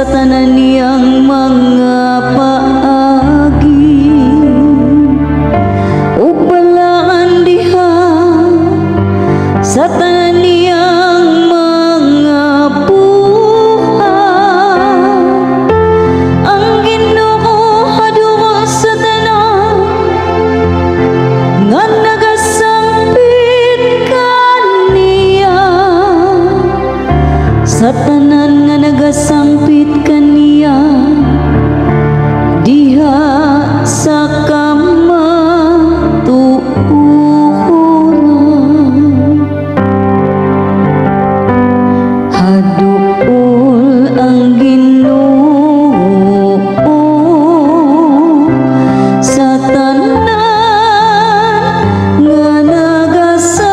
sa tanan niyang mga paagi, ug balaan diha sa tanan niyang mga buhat. Ang Ginoo hadungol sa tanan nga nagasangpit kaniya, sa tanan nga nagasangpit kaniya diha sa kamatuoran. Haduol ang Ginoo sa tanan nga nagasangpit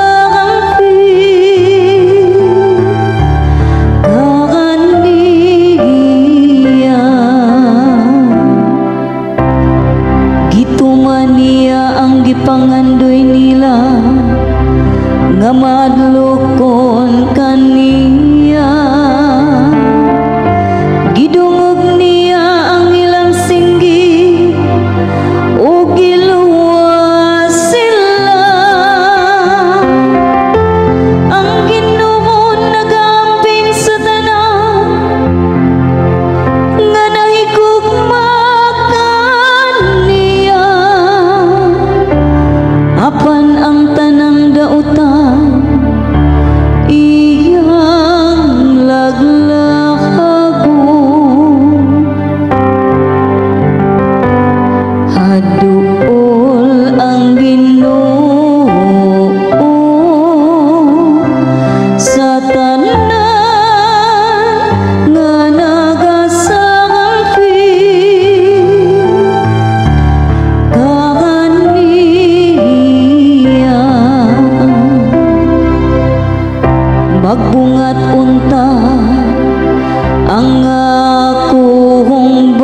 kaniya. Gituman niya ang gipangandoy nila nga madlokon kaniya. Gidungog niya ang ilang singgit o giluwas sila. Ang Ginoo nagamping sa tanan nga nahigugma kaniya, apan ang tanang dautan iyang laglakagon. Haduol ang Ginoo sa tanan nga nagasangpit kaniya. Magbungat unta ang akong